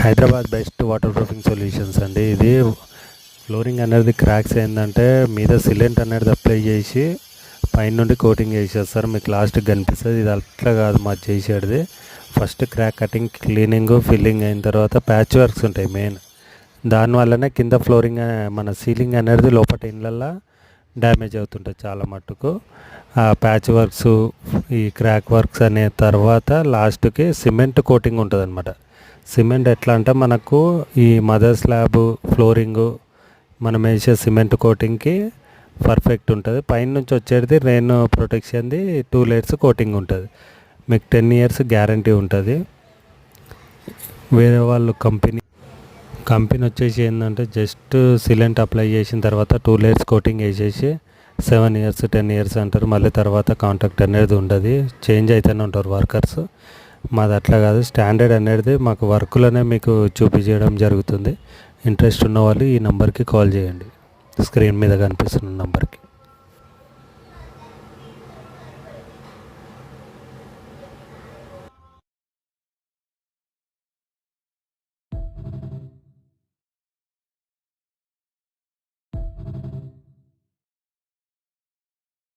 Hyderabad best water proofing solutions అండి. ఇది flooring అనేది క్రాక్స్ ఏంటంటే మీద సిలెంట్ అనేది అప్లై చేసి పైన నుండి కోటింగ్ చేసేస్తారు, మీకు లాస్ట్కి కనిపిస్తుంది. ఇది అట్లా కాదు మా చేసేది. First crack cutting, cleaning, filling అయిన తర్వాత ప్యాచ్ వర్క్స్ ఉంటాయి మెయిన్. దానివల్లనే కింద ఫ్లోరింగ్ మన సీలింగ్ అనేది లోపల ఇళ్ళల్లో డ్యామేజ్ అవుతుంటుంది చాలా మట్టుకు. ఆ ప్యాచ్ వర్క్స్, ఈ క్రాక్ వర్క్స్ అనే తర్వాత లాస్ట్కి సిమెంట్ కోటింగ్ ఉంటుంది అనమాట. సిమెంట్ ఎట్లా అంటే మనకు ఈ మదర్ స్లాబ్ ఫ్లోరింగు మనం వేసే సిమెంట్ కోటింగ్కి పర్ఫెక్ట్ ఉంటుంది. పైన నుంచి వచ్చేది రెయిన్ ప్రొటెక్షన్ది 2 layers కోటింగ్ ఉంటుంది. మీకు 10 years గ్యారంటీ ఉంటుంది. వేరే వాళ్ళు కంపెనీ వచ్చేసి ఏంటంటే జస్ట్ సిలెంట్ అప్లై చేసిన తర్వాత 2 layers కోటింగ్ వేసేసి 7 years 10 years అంటారు. మళ్ళీ తర్వాత కాంట్రాక్ట్ అనేది ఉండదు, చేంజ్ అయితేనే ఉంటారు వర్కర్స్. మాది అట్లా కాదు, స్టాండర్డ్ అనేది మాకు వర్క్లోనే మీకు చూపించడం జరుగుతుంది. ఇంట్రెస్ట్ ఉన్న వాళ్ళు ఈ నెంబర్కి కాల్ చేయండి, స్క్రీన్ మీద కనిపిస్తున్న నెంబర్కి.